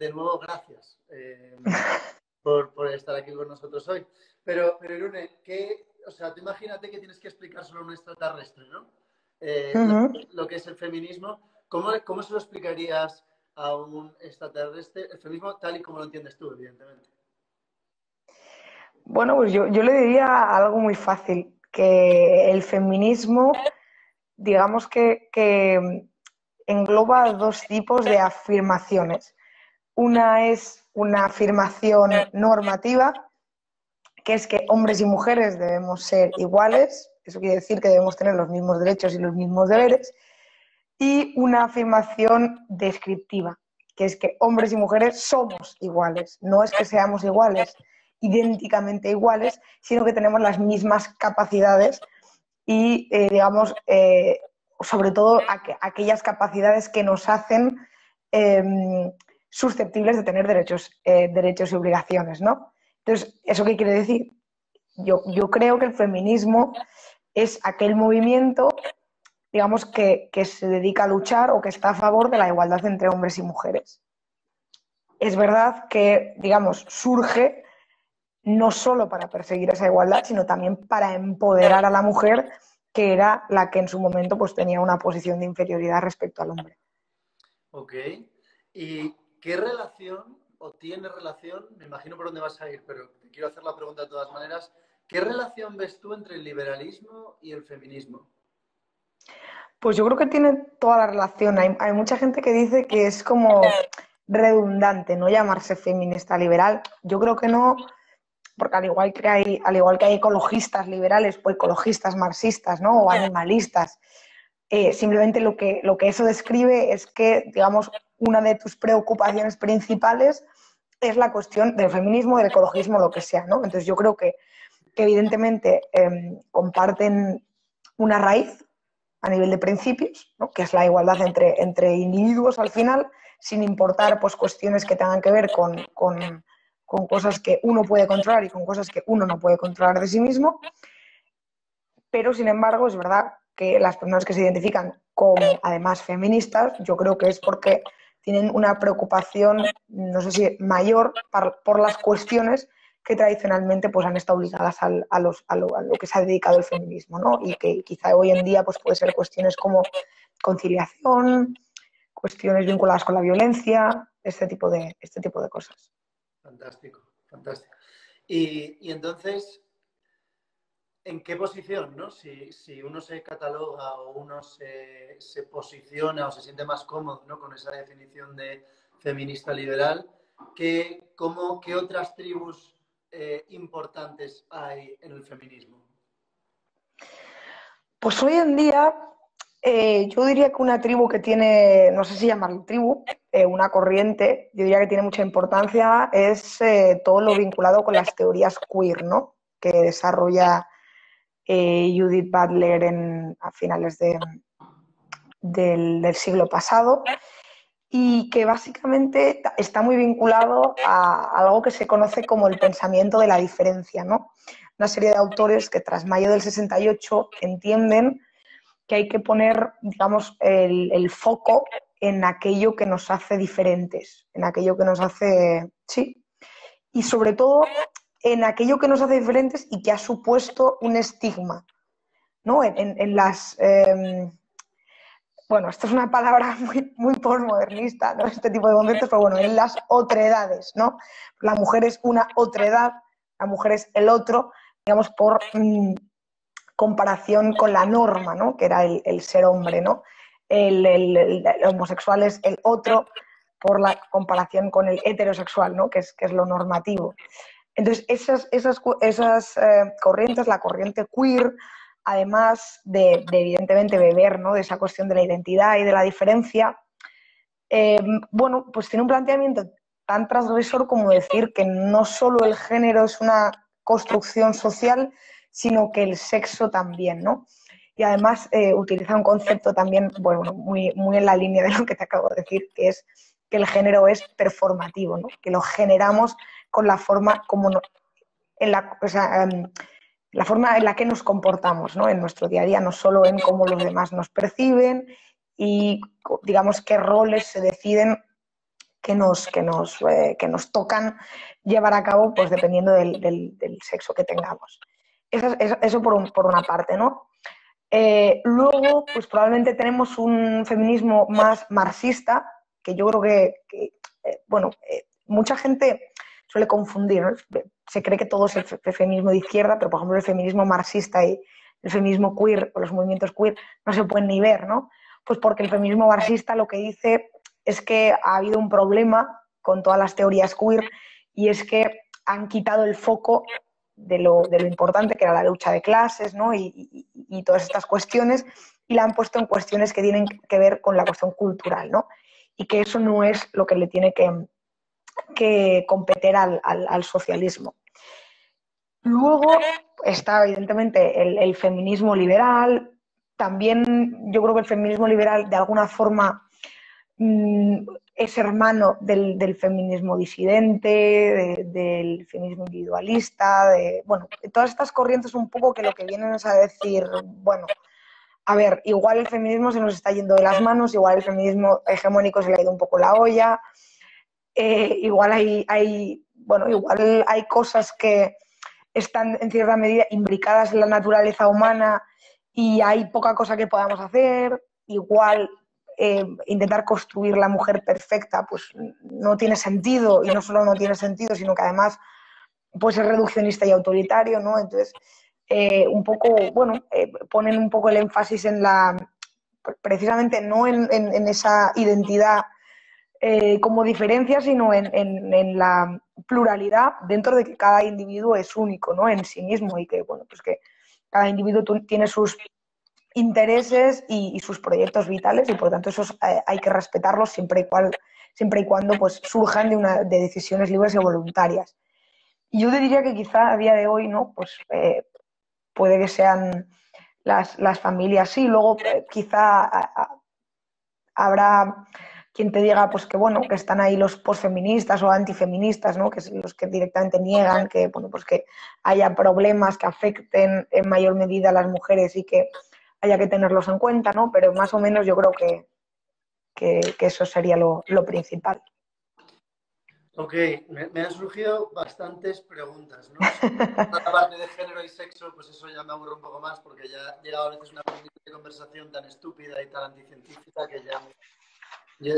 de nuevo, gracias por estar aquí con nosotros hoy. Pero Irune, o sea, tú imagínate que tienes que explicar solo a un extraterrestre, ¿no? Lo que es el feminismo. ¿Cómo se lo explicarías a un extraterrestre? El feminismo tal y como lo entiendes tú, evidentemente. Bueno, pues yo le diría algo muy fácil, que el feminismo, digamos que engloba dos tipos de afirmaciones. Una es una afirmación normativa, que es que hombres y mujeres debemos ser iguales, eso quiere decir que debemos tener los mismos derechos y los mismos deberes, y una afirmación descriptiva, que es que hombres y mujeres somos iguales, no es que seamos iguales, idénticamente iguales, sino que tenemos las mismas capacidades y, digamos, sobre todo aquellas capacidades que nos hacen susceptibles de tener derechos y obligaciones, ¿no? Entonces, ¿eso qué quiere decir? Yo creo que el feminismo es aquel movimiento, digamos, que se dedica a luchar o que está a favor de la igualdad entre hombres y mujeres. Es verdad que, digamos, surge no solo para perseguir esa igualdad, sino también para empoderar a la mujer, que era la que en su momento pues, tenía una posición de inferioridad respecto al hombre. Ok. ¿Y qué relación, o tiene relación, me imagino por dónde vas a ir, pero te quiero hacer la pregunta de todas maneras, ¿qué relación ves tú entre el liberalismo y el feminismo? Pues yo creo que tiene toda la relación. Hay mucha gente que dice que es como redundante no llamarse feminista liberal. Yo creo que no, porque al igual que hay ecologistas liberales o ecologistas marxistas, ¿no? O animalistas, simplemente lo que eso describe es que, digamos, una de tus preocupaciones principales es la cuestión del feminismo, del ecologismo, lo que sea, ¿no? Entonces yo creo que evidentemente comparten una raíz a nivel de principios, ¿no? Que es la igualdad entre individuos al final, sin importar pues, cuestiones que tengan que ver con cosas que uno puede controlar y con cosas que uno no puede controlar de sí mismo. Pero, sin embargo, es verdad que las personas que se identifican como, además, feministas, yo creo que es porque tienen una preocupación, no sé si mayor, por las cuestiones que tradicionalmente pues, han estado ligadas a lo que se ha dedicado el feminismo, ¿no? Y que quizá hoy en día pues, puede ser cuestiones como conciliación, cuestiones vinculadas con la violencia, este tipo de cosas. Fantástico, fantástico. Y entonces, ¿en qué posición, no? Si uno se cataloga o uno se posiciona o se siente más cómodo, ¿no? Con esa definición de feminista liberal, ¿qué otras tribus importantes hay en el feminismo? Pues hoy en día yo diría que una tribu que tiene, no sé si llamarlo tribu, una corriente, yo diría que tiene mucha importancia, es todo lo vinculado con las teorías queer, ¿no? Que desarrolla Judith Butler a finales del siglo pasado y que básicamente está muy vinculado a algo que se conoce como el pensamiento de la diferencia, ¿no? Una serie de autores que tras mayo del 68 entienden que hay que poner, digamos, el foco en aquello que nos hace diferentes, en aquello que nos hace, sí, y sobre todo en aquello que nos hace diferentes y que ha supuesto un estigma, ¿no? En las... bueno, esto es una palabra muy postmodernista, ¿no? Este tipo de conceptos, pero bueno, en las otredades, ¿no? La mujer es una otredad, la mujer es el otro, digamos, por comparación con la norma, ¿no? Que era el ser hombre, ¿no? El homosexual es el otro por la comparación con el heterosexual, ¿no? Que es lo normativo. Entonces, esas corrientes, la corriente queer, además de evidentemente beber, ¿no? De esa cuestión de la identidad y de la diferencia, bueno, pues tiene un planteamiento tan transgresor como decir que no solo el género es una construcción social, sino que el sexo también, ¿no? Y además utiliza un concepto también, bueno, muy en la línea de lo que te acabo de decir, que es que el género es performativo, ¿no? Que lo generamos con la forma como la forma en la que nos comportamos, ¿no? En nuestro día a día, no solo en cómo los demás nos perciben y, digamos, qué roles se deciden que nos tocan llevar a cabo, pues dependiendo del sexo que tengamos. Eso por una parte, ¿no? Luego, pues probablemente tenemos un feminismo más marxista, que yo creo bueno, mucha gente suele confundir, ¿no? Se cree que todo es el feminismo de izquierda, pero por ejemplo el feminismo marxista y el feminismo queer o los movimientos queer no se pueden ni ver, ¿no? Pues porque el feminismo marxista lo que dice es que ha habido un problema con todas las teorías queer y es que han quitado el foco de lo importante que era la lucha de clases, ¿no? Y todas estas cuestiones, y la han puesto en cuestiones que tienen que ver con la cuestión cultural, ¿no? Y que eso no es lo que le tiene que competir al socialismo. Luego está, evidentemente, el feminismo liberal. También yo creo que el feminismo liberal, de alguna forma, es hermano del feminismo disidente, del feminismo individualista, bueno, todas estas corrientes un poco que lo que vienen es a decir, bueno, a ver, igual el feminismo se nos está yendo de las manos, igual el feminismo hegemónico se le ha ido un poco la olla, igual igual hay cosas que están en cierta medida imbricadas en la naturaleza humana y hay poca cosa que podamos hacer, igual intentar construir la mujer perfecta pues no tiene sentido, y no solo no tiene sentido, sino que además pues es reduccionista y autoritario, ¿no? Entonces, un poco, bueno, ponen un poco el énfasis en precisamente no en esa identidad como diferencia, sino en la pluralidad dentro de que cada individuo es único, ¿no? En sí mismo, y que, bueno, pues que cada individuo tiene sus intereses y sus proyectos vitales, y por tanto esos hay que respetarlos siempre y cuando pues surjan de decisiones libres y voluntarias. Y yo te diría que quizá a día de hoy, ¿no? Pues puede que sean las familias, sí, luego quizá habrá quien te diga pues que bueno, que están ahí los posfeministas o antifeministas, ¿no? Que son los que directamente niegan que, bueno, pues que haya problemas que afecten en mayor medida a las mujeres y que haya que tenerlos en cuenta, ¿no? Pero más o menos yo creo que eso sería lo principal. Ok, me han surgido bastantes preguntas, ¿no? La parte de género y sexo, pues eso ya me aburre un poco más porque ya llega a veces una conversación tan estúpida y tan anticienciífica que ya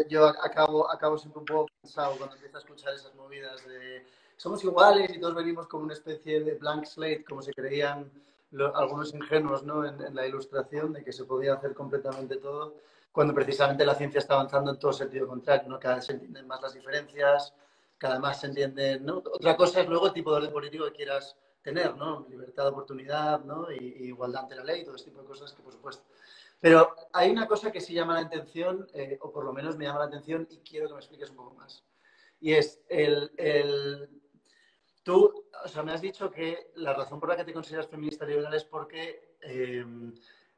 yo acabo siempre un poco cansado cuando empiezo a escuchar esas movidas de somos iguales y todos venimos como una especie de blank slate, como se creían algunos ingenuos, ¿no? En la ilustración de que se podía hacer completamente todo, cuando precisamente la ciencia está avanzando en todo sentido contrario, ¿no? Cada vez se entienden más las diferencias, cada vez más se entienden, ¿no? Otra cosa es luego el tipo de orden político que quieras tener, ¿no? Libertad de oportunidad, ¿no? Y igualdad ante la ley, todo este tipo de cosas que, por supuesto. Pero hay una cosa que sí llama la atención, o por lo menos me llama la atención y quiero que me expliques un poco más. Y es tú, o sea, me has dicho que la razón por la que te consideras feminista liberal es porque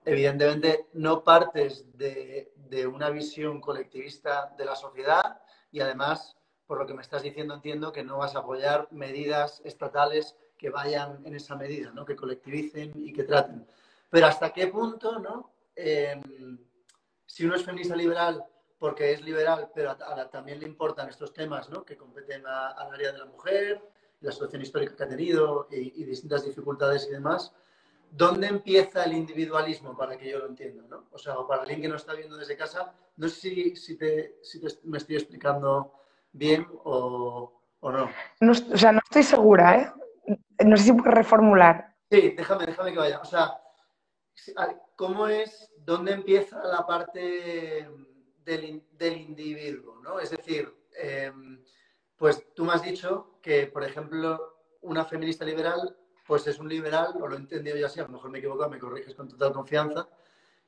evidentemente no partes de una visión colectivista de la sociedad y además, por lo que me estás diciendo, entiendo que no vas a apoyar medidas estatales que vayan en esa medida, ¿no? Que colectivicen y que traten. Pero ¿hasta qué punto, ¿no? Si uno es feminista liberal porque es liberal, pero también le importan estos temas, ¿no? Que competen al área de la mujer, la situación histórica que ha tenido y distintas dificultades y demás, ¿dónde empieza el individualismo para que yo lo entienda, ¿no? O sea, o para alguien que nos está viendo desde casa, no sé si me estoy explicando bien o no. No. O sea, no estoy segura, ¿eh? No sé si puedes reformular. Sí, déjame que vaya. O sea, ¿cómo es, dónde empieza la parte del individuo, ¿no? Es decir, pues tú me has dicho que, por ejemplo, una feminista liberal, pues es un liberal, o lo he entendido yo así, a lo mejor me equivoco, me corriges con total confianza,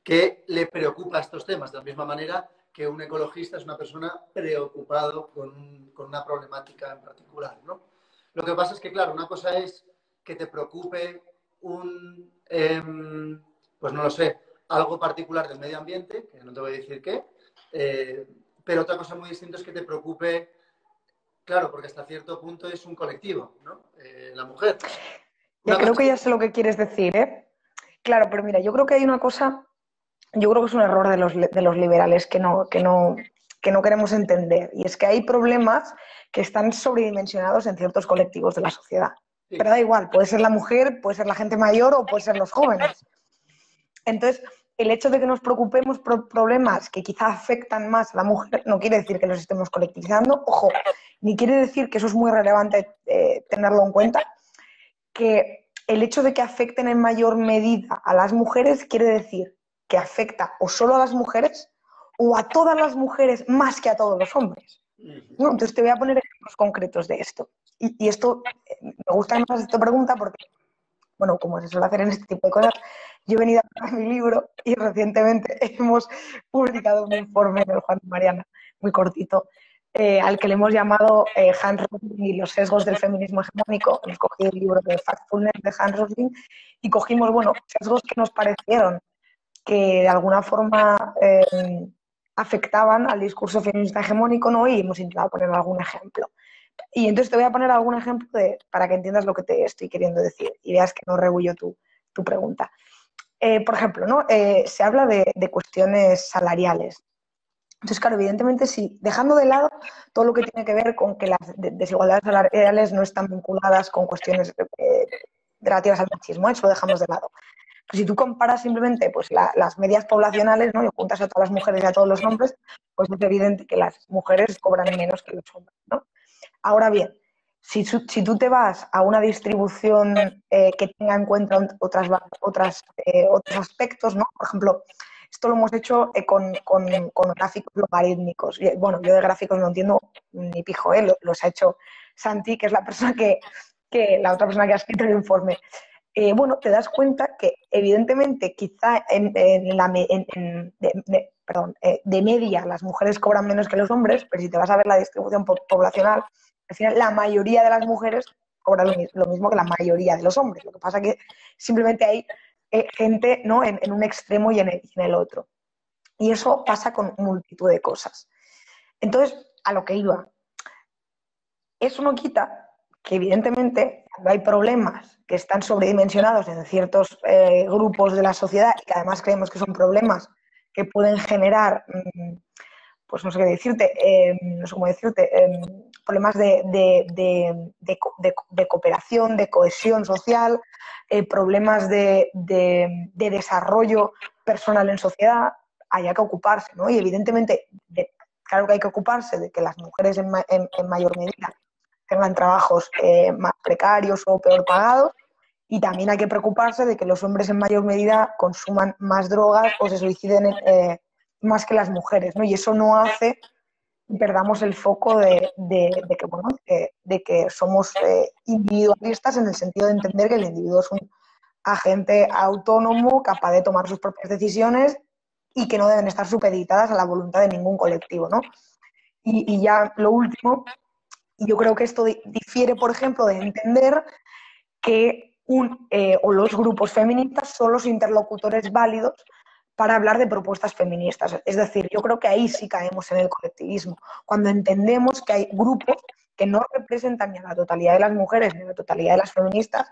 que le preocupa estos temas, de la misma manera que un ecologista es una persona preocupado con una problemática en particular, ¿no? Lo que pasa es que, claro, una cosa es que te preocupe pues no lo sé, algo particular del medio ambiente, que no te voy a decir qué, pero otra cosa muy distinta es que te preocupe, claro, porque hasta cierto punto es un colectivo, ¿no? La mujer. Creo que ya sé lo que quieres decir, ¿eh? Claro, pero mira, yo creo que hay una cosa, yo creo que es un error de los liberales que no que no queremos entender. Y es que hay problemas que están sobredimensionados en ciertos colectivos de la sociedad. Sí. Pero da igual, puede ser la mujer, puede ser la gente mayor o puede ser los jóvenes. Entonces, el hecho de que nos preocupemos por problemas que quizá afectan más a la mujer no quiere decir que los estemos colectivizando, ojo, ni quiere decir que eso es muy relevante tenerlo en cuenta, que el hecho de que afecten en mayor medida a las mujeres quiere decir que afecta o solo a las mujeres o a todas las mujeres más que a todos los hombres. ¿No? Entonces te voy a poner ejemplos concretos de esto. Y esto, me gusta que me hagas esta pregunta porque, bueno, como se suele hacer en este tipo de cosas, yo he venido a mi libro y recientemente hemos publicado un informe en el Juan de Mariana, muy cortito, al que le hemos llamado Hans Rosling y los sesgos del feminismo hegemónico. Hemos cogido el libro de Factfulness de Hans Rosling y cogimos, bueno, sesgos que nos parecieron que de alguna forma afectaban al discurso feminista hegemónico, ¿no? Y hemos intentado poner algún ejemplo. Y entonces te voy a poner algún ejemplo para que entiendas lo que te estoy queriendo decir y veas que no rebullo tu pregunta. Por ejemplo, ¿no? Se habla de cuestiones salariales. Entonces, claro, evidentemente, sí, dejando de lado todo lo que tiene que ver con que las desigualdades salariales no están vinculadas con cuestiones relativas al machismo, eso lo dejamos de lado. Pues si tú comparas simplemente pues, las medias poblacionales, ¿no? Y juntas a todas las mujeres y a todos los hombres, pues es evidente que las mujeres cobran menos que los hombres, ¿no? Ahora bien, si tú te vas a una distribución que tenga en cuenta otros aspectos, ¿no? Por ejemplo, esto lo hemos hecho con gráficos logarítmicos. Y, bueno, yo de gráficos no entiendo ni pijo, los ha hecho Santi, que es la persona la otra persona que ha escrito el informe. Bueno, te das cuenta que evidentemente quizá de media las mujeres cobran menos que los hombres, pero si te vas a ver la distribución poblacional, al final la mayoría de las mujeres cobran lo mismo que la mayoría de los hombres. Lo que pasa es que simplemente hay gente, ¿no? en un extremo y en el otro. Y eso pasa con multitud de cosas. Entonces, a lo que iba, eso no quita que evidentemente cuando hay problemas que están sobredimensionados en ciertos grupos de la sociedad y que además creemos que son problemas que pueden generar, pues no sé qué decirte, no sé cómo decirte, problemas de cooperación, de cohesión social, problemas de desarrollo personal en sociedad, haya que ocuparse, ¿no? Y evidentemente, claro que hay que ocuparse de que las mujeres en mayor medida tengan trabajos más precarios o peor pagados, y también hay que preocuparse de que los hombres en mayor medida consuman más drogas o se suiciden más que las mujeres, ¿no? Y eso no hace que perdamos el foco de que somos individualistas en el sentido de entender que el individuo es un agente autónomo, capaz de tomar sus propias decisiones y que no deben estar supeditadas a la voluntad de ningún colectivo, ¿no? Y ya lo último, yo creo que esto difiere, por ejemplo, de entender que o los grupos feministas son los interlocutores válidos para hablar de propuestas feministas. Es decir, yo creo que ahí sí caemos en el colectivismo, cuando entendemos que hay grupos que no representan ni a la totalidad de las mujeres ni a la totalidad de las feministas,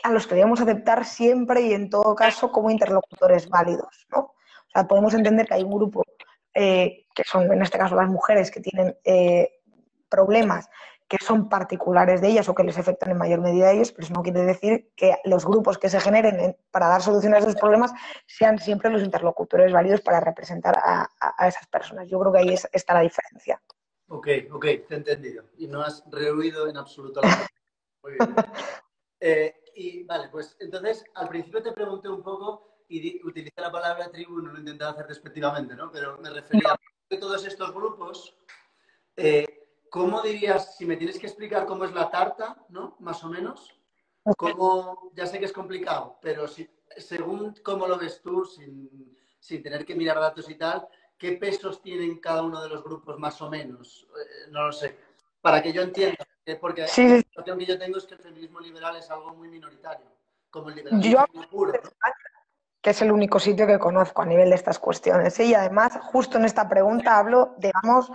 a los que debemos aceptar siempre y en todo caso como interlocutores válidos, ¿no? O sea, podemos entender que hay un grupo que son en este caso las mujeres que tienen problemas que son particulares de ellas o que les afectan en mayor medida a ellos, pero eso no quiere decir que los grupos que se generen para dar soluciones a esos problemas sean siempre los interlocutores válidos para representar a esas personas. Yo creo que ahí está la diferencia. Ok, te he entendido. Y no has rehuido en absoluto la pregunta. Muy bien. Y vale, pues entonces al principio te pregunté un poco y utilicé la palabra tribu, no lo he intentado hacer despectivamente, ¿no? Pero me refería a todos estos grupos. ¿Cómo dirías, si me tienes que explicar cómo es la tarta, ¿no? Más o menos. ¿Cómo, ya sé que es complicado, pero según cómo lo ves tú, sin tener que mirar datos y tal, ¿qué pesos tienen cada uno de los grupos más o menos? No lo sé. Para que yo entienda. Porque Sí, la sí. sensación que yo tengo es que el feminismo liberal es algo muy minoritario, como el Yo, liberalismo puro, ¿no? que es el único sitio que conozco a nivel de estas cuestiones. Y además, justo en esta pregunta hablo, digamos,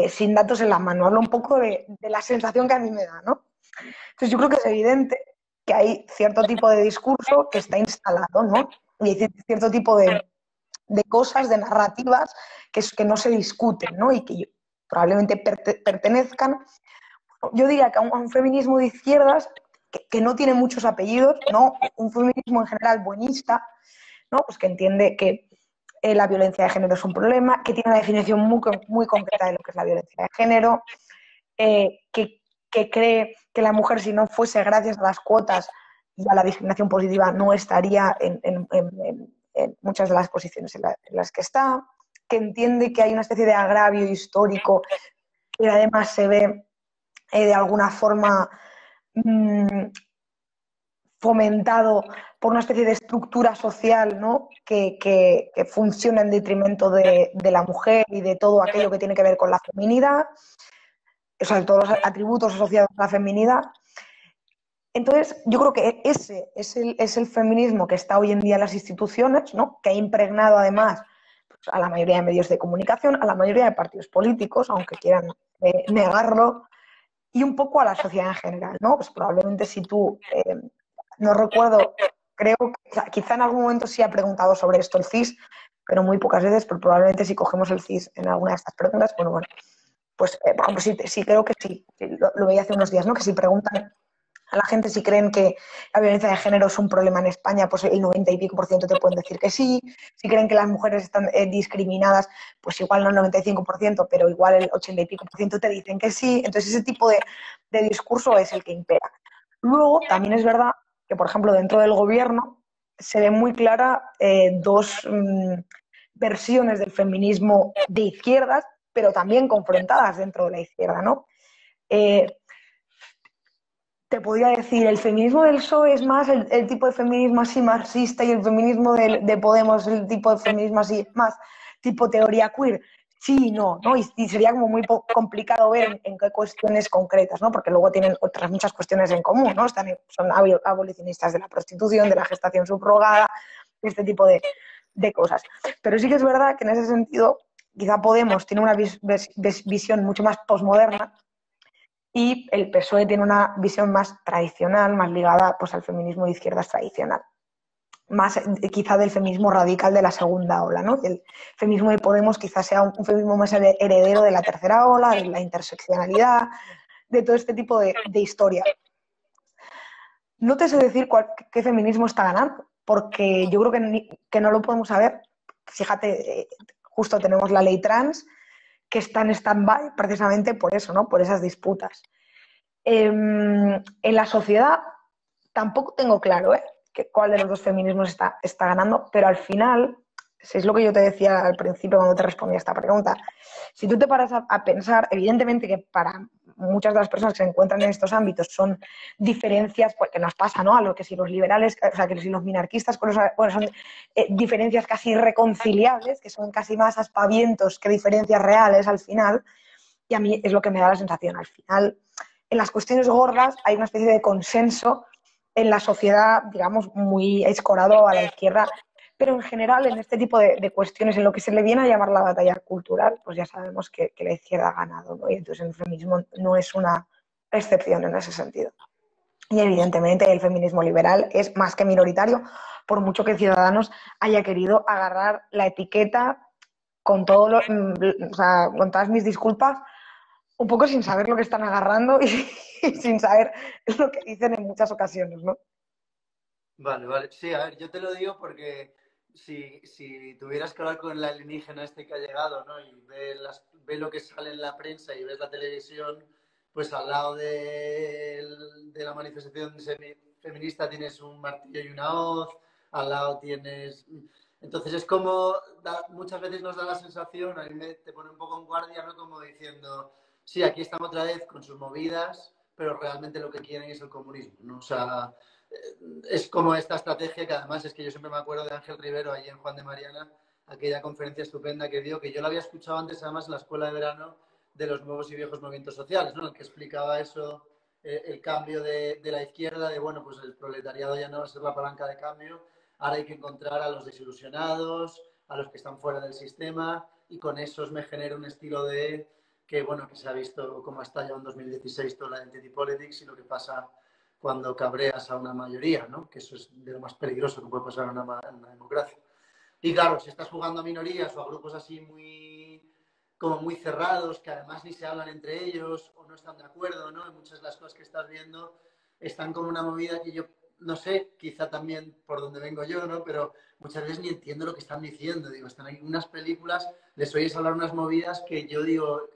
sin datos en la mano, hablo un poco de la sensación que a mí me da, ¿no? Entonces yo creo que es evidente que hay cierto tipo de discurso que está instalado, ¿no? Y hay cierto tipo de de cosas, de narrativas que no se discuten, ¿no? Y que probablemente pertenezcan, yo diría que a un feminismo de izquierdas que no tiene muchos apellidos, ¿no? Un feminismo en general buenista, ¿no? Pues que entiende que la violencia de género es un problema, que tiene una definición muy concreta de lo que es la violencia de género, que cree que la mujer, si no fuese gracias a las cuotas y a la discriminación positiva, no estaría en muchas de las posiciones en las que está, que entiende que hay una especie de agravio histórico que además se ve de alguna forma fomentado por una especie de estructura social, ¿no? que funciona en detrimento de la mujer y de todo aquello que tiene que ver con la feminidad, o sea, de todos los atributos asociados a la feminidad. Entonces, yo creo que ese es el feminismo que está hoy en día en las instituciones, ¿no? Que ha impregnado además pues, a la mayoría de medios de comunicación, a la mayoría de partidos políticos, aunque quieran negarlo, y un poco a la sociedad en general, ¿no? Pues probablemente si tú, no recuerdo, creo que quizá en algún momento sí ha preguntado sobre esto el CIS, pero muy pocas veces, pero probablemente si cogemos el CIS en alguna de estas preguntas, bueno, pues por ejemplo, sí creo que sí, lo veía hace unos días, ¿no? Que si preguntan a la gente si creen que la violencia de género es un problema en España, pues el 90 y pico por ciento te pueden decir que sí. Si creen que las mujeres están discriminadas, pues igual no el 95%, pero igual el 80 y pico por ciento te dicen que sí. Entonces ese tipo de discurso es el que impera. Luego, también es verdad que, por ejemplo, dentro del gobierno se ve muy clara dos versiones del feminismo de izquierdas, pero también confrontadas dentro de la izquierda, ¿no? Te podría decir, el feminismo del PSOE es más el tipo de feminismo así marxista y el feminismo de Podemos el tipo de feminismo así más tipo teoría queer. Sí, no, y sería como muy complicado ver en qué cuestiones concretas, ¿no? Porque luego tienen otras muchas cuestiones en común, ¿no? Son abolicionistas de la prostitución, de la gestación subrogada, este tipo de cosas. Pero sí que es verdad que en ese sentido, quizá Podemos tiene una visión mucho más posmoderna y el PSOE tiene una visión más tradicional, más ligada pues, al feminismo de izquierdas tradicional, más quizá del feminismo radical de la segunda ola, ¿no? El feminismo de Podemos quizás sea un feminismo más heredero de la tercera ola, de la interseccionalidad, de todo este tipo de historia. No te sé decir qué feminismo está ganando, porque yo creo que no lo podemos saber. Fíjate, justo tenemos la ley trans, que está en stand-by precisamente por eso, ¿no? Por esas disputas. En la sociedad tampoco tengo claro cuál de los dos feminismos está ganando, pero al final, si es lo que yo te decía al principio cuando te respondía esta pregunta, si tú te paras a pensar, evidentemente que para muchas de las personas que se encuentran en estos ámbitos son diferencias pues, que nos pasa, ¿no? A lo que si los liberales, o sea, que si los minarquistas, bueno, son diferencias casi irreconciliables, que son casi más aspavientos que diferencias reales al final, y a mí es lo que me da la sensación. Al final, en las cuestiones gordas hay una especie de consenso en la sociedad, digamos, muy escorado a la izquierda, pero en general en este tipo de cuestiones, en lo que se le viene a llamar la batalla cultural, pues ya sabemos que la izquierda ha ganado, ¿no? Y entonces el feminismo no es una excepción en ese sentido. Y evidentemente el feminismo liberal es más que minoritario, por mucho que Ciudadanos haya querido agarrar la etiqueta con o sea, con todas mis disculpas, un poco sin saber lo que están agarrando y sin saber lo que dicen en muchas ocasiones, ¿no? Vale. Sí, a ver, yo te lo digo porque si tuvieras que hablar con el alienígena este que ha llegado, ¿no? Y ve lo que sale en la prensa y ves la televisión, pues al lado de la manifestación feminista tienes un martillo y una hoz, al lado tienes... Entonces es como, muchas veces nos da la sensación, a mí te pone un poco en guardia, ¿no? Como diciendo, sí, aquí estamos otra vez con sus movidas, pero realmente lo que quieren es el comunismo, ¿no? O sea, es como esta estrategia que además es que yo siempre me acuerdo de Ángel Rivero allí en Juan de Mariana, aquella conferencia estupenda que dio, que yo la había escuchado antes además en la escuela de verano de los nuevos y viejos movimientos sociales, ¿no? El que explicaba eso, el cambio de la izquierda, de bueno, pues el proletariado ya no va a ser la palanca de cambio, ahora hay que encontrar a los desilusionados, a los que están fuera del sistema, y con esos me genera un estilo de que, bueno, que se ha visto cómo ha estallado en 2016 toda la identity politics y lo que pasa cuando cabreas a una mayoría, ¿no? Que eso es de lo más peligroso que puede pasar en una democracia. Y claro, si estás jugando a minorías o a grupos así como muy cerrados, que además ni se hablan entre ellos o no están de acuerdo, ¿no? Y muchas de las cosas que estás viendo están como una movida que yo, no sé, quizá también por donde vengo yo, ¿no? Pero muchas veces ni entiendo lo que están diciendo. Digo, están ahí unas películas, les oyes hablar unas movidas que yo digo,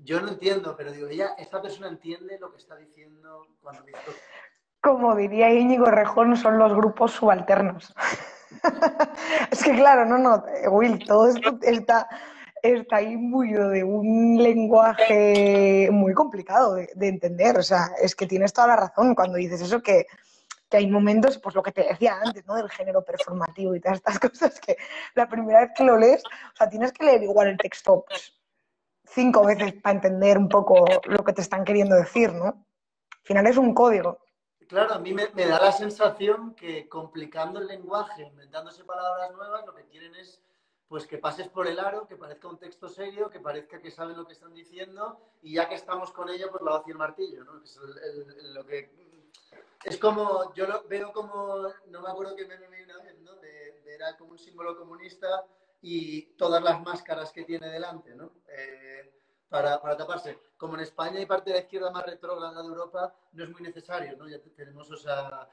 yo no entiendo, pero digo, esta persona entiende lo que está diciendo cuando dice... Como diría Íñigo Rejón, son los grupos subalternos. Es que claro, no, Will, todo esto está imbuido de un lenguaje muy complicado de entender. O sea, es que tienes toda la razón cuando dices eso, que hay momentos, pues lo que te decía antes, ¿no? Del género performativo y todas estas cosas que la primera vez que lo lees, o sea, tienes que leer igual el texto pues, 5 veces para entender un poco lo que te están queriendo decir, ¿no? Al final es un código. Claro, a mí me da la sensación que complicando el lenguaje, inventándose palabras nuevas, lo que quieren es pues que pases por el aro, que parezca un texto serio, que parezca que saben lo que están diciendo y ya que estamos con ello, pues la hoz y el martillo, ¿no? Que es lo que es como, yo lo veo como, no me acuerdo qué meme vi una vez, ¿no? Era como un símbolo comunista y todas las máscaras que tiene delante, ¿no? Para taparse. Como en España hay parte de la izquierda más retrógrada de Europa, no es muy necesario, ¿no? Ya tenemos, o sea,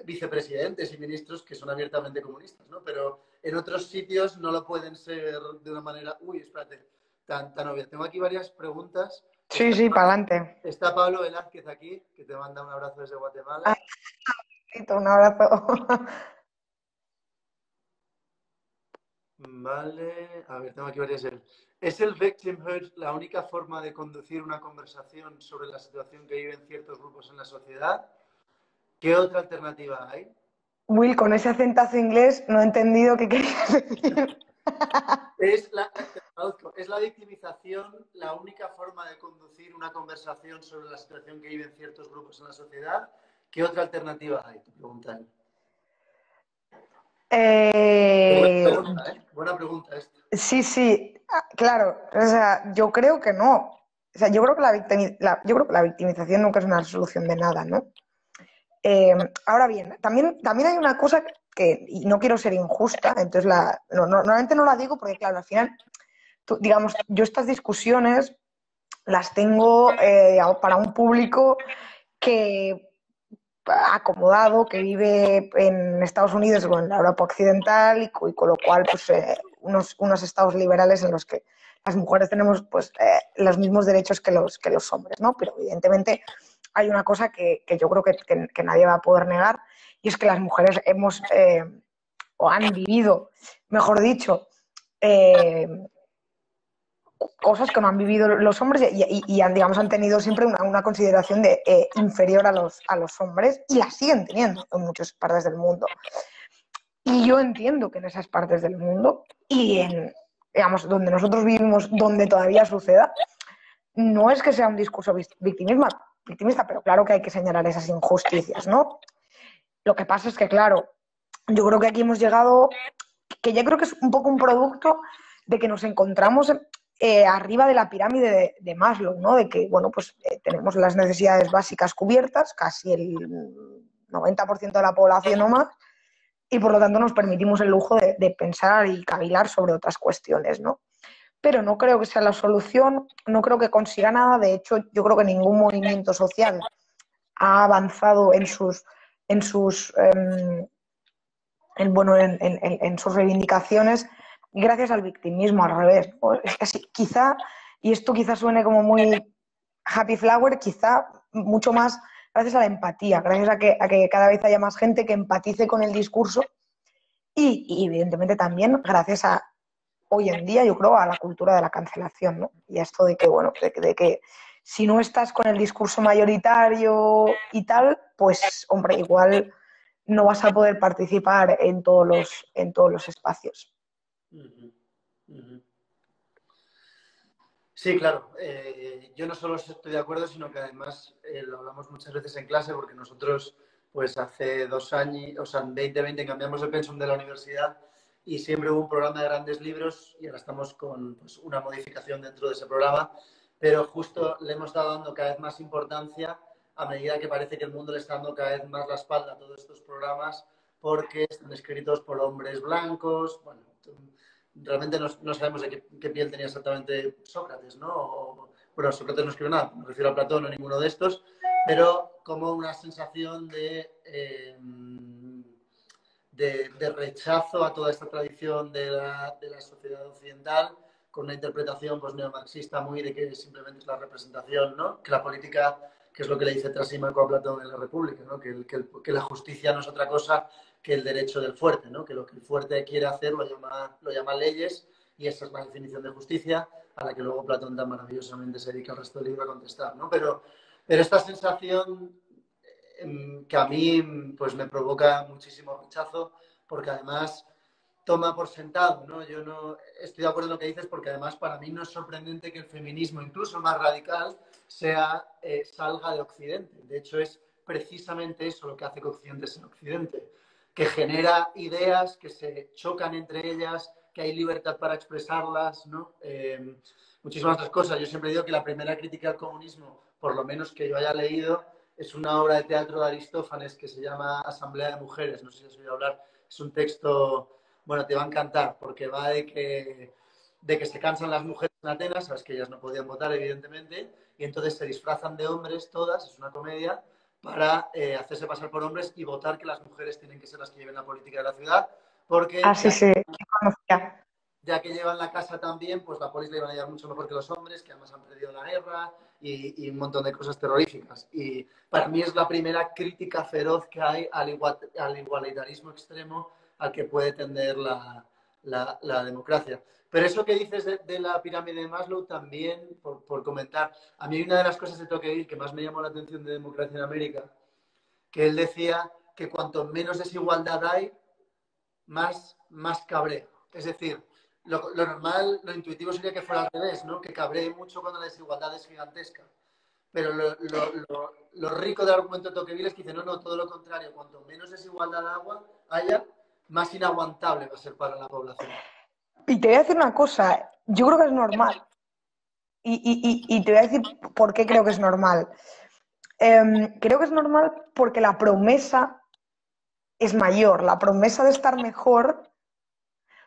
vicepresidentes y ministros que son abiertamente comunistas, ¿no? Pero en otros sitios no lo pueden ser de una manera, uy, espérate, tan obvia. Tengo aquí varias preguntas. Sí, sí, para adelante. Está Pablo Velázquez aquí, que te manda un abrazo desde Ah, Guatemala. un abrazo. Vale, a ver, tengo aquí varias. ¿Es el victimhood la única forma de conducir una conversación sobre la situación que viven ciertos grupos en la sociedad? ¿Qué otra alternativa hay? Will, con ese acentazo inglés no he entendido qué querías decir. Te traduzco, ¿es la victimización la única forma de conducir una conversación sobre la situación que viven ciertos grupos en la sociedad? ¿Qué otra alternativa hay? Te preguntan. Buena Eh, pregunta, ¿eh? Buena pregunta esta. sí, sí, claro. O sea, yo creo que no. O sea, yo creo que yo creo que la victimización nunca es una solución de nada, ¿no? Ahora bien, también hay una cosa que, y no quiero ser injusta, entonces normalmente no la digo porque, claro, al final, digamos, yo estas discusiones las tengo para un público que acomodado, que vive en Estados Unidos o en la Europa occidental y con lo cual, pues, unos estados liberales en los que las mujeres tenemos pues los mismos derechos que los hombres, ¿no? Pero evidentemente hay una cosa que yo creo que nadie va a poder negar y es que las mujeres hemos o han vivido, mejor dicho, eh, cosas que no han vivido los hombres y han, digamos, han tenido siempre una consideración de inferior a los hombres y la siguen teniendo en muchas partes del mundo. Y yo entiendo que en esas partes del mundo y en, digamos, donde nosotros vivimos, donde todavía suceda, no es que sea un discurso victimista, pero claro que hay que señalar esas injusticias, ¿no? Lo que pasa es que, claro, yo creo que aquí hemos llegado, que ya creo que es un poco un producto de que nos encontramos arriba de la pirámide de Maslow, ¿no? De que, bueno, pues tenemos las necesidades básicas cubiertas, casi el 90% de la población o más, y por lo tanto nos permitimos el lujo de pensar y cavilar sobre otras cuestiones, ¿no? Pero no creo que sea la solución, no creo que consiga nada, de hecho yo creo que ningún movimiento social ha avanzado en sus bueno, en sus reivindicaciones gracias al victimismo, al revés. Es que sí, quizá, y esto quizá suene como muy happy flower, quizá mucho más gracias a la empatía, gracias a que cada vez haya más gente que empatice con el discurso y evidentemente también gracias a hoy en día, yo creo, a la cultura de la cancelación, ¿no? Y a esto de que, bueno, de que si no estás con el discurso mayoritario y tal, pues, hombre, igual no vas a poder participar en todos los espacios. Uh-huh. Uh-huh. Sí, claro. Yo no solo estoy de acuerdo, sino que además lo hablamos muchas veces en clase porque nosotros, pues hace 2 años, o sea, en 2020 cambiamos el pensum de la universidad y siempre hubo un programa de grandes libros y ahora estamos con pues, una modificación dentro de ese programa, pero justo le hemos estado dando cada vez más importancia a medida que parece que el mundo le está dando cada vez más la espalda a todos estos programas porque están escritos por hombres blancos. Bueno, realmente no sabemos de qué piel tenía exactamente Sócrates, ¿no? Bueno, Sócrates no escribió nada, me refiero a Platón o ninguno de estos, pero como una sensación de rechazo a toda esta tradición de la sociedad occidental, con una interpretación pues, neomarxista muy de que simplemente es la representación, ¿no? Que la política, que es lo que le dice Trasímaco a Platón en la República, ¿no? Que la justicia no es otra cosa que el derecho del fuerte, ¿no? Que lo que el fuerte quiere hacer lo llama leyes, y esa es la definición de justicia a la que luego Platón tan maravillosamente se dedica el resto del libro a contestar, ¿no? Pero esta sensación que a mí pues me provoca muchísimo rechazo, porque además toma por sentado, ¿no? Yo no estoy de acuerdo en lo que dices, porque además para mí no es sorprendente que el feminismo, incluso más radical, salga de Occidente. De hecho, es precisamente eso lo que hace que Occidente sea Occidente, que genera ideas que se chocan entre ellas, que hay libertad para expresarlas, ¿no? Muchísimas otras cosas. Yo siempre digo que la primera crítica al comunismo, por lo menos que yo haya leído, es una obra de teatro de Aristófanes que se llama Asamblea de Mujeres. No sé si has oído hablar. Es un texto, bueno, te va a encantar, porque va de que se cansan las mujeres en Atenas, sabes que ellas no podían votar, evidentemente, y entonces se disfrazan de hombres todas, es una comedia, para hacerse pasar por hombres y votar que las mujeres tienen que ser las que lleven la política de la ciudad, porque Así se conocía. ya que llevan la casa tan bien, pues la polis la iban a llevar mucho mejor que los hombres, que además han perdido la guerra y un montón de cosas terroríficas. Y para mí es la primera crítica feroz que hay al igualitarismo extremo al que puede tender la democracia. Pero eso que dices de la pirámide de Maslow, también, por comentar, a mí una de las cosas de Tocqueville que más me llamó la atención de Democracia en América, que él decía que cuanto menos desigualdad hay, más cabreo. Es decir, lo normal, lo intuitivo sería que fuera al revés, ¿no? Que cabree mucho cuando la desigualdad es gigantesca. Pero lo rico del argumento de Tocqueville es que dice, no, todo lo contrario. Cuanto menos desigualdad haya, más inaguantable va a ser para la población. Y te voy a decir una cosa, yo creo que es normal. Y te voy a decir por qué creo que es normal. Creo que es normal porque la promesa es mayor, la promesa de estar mejor.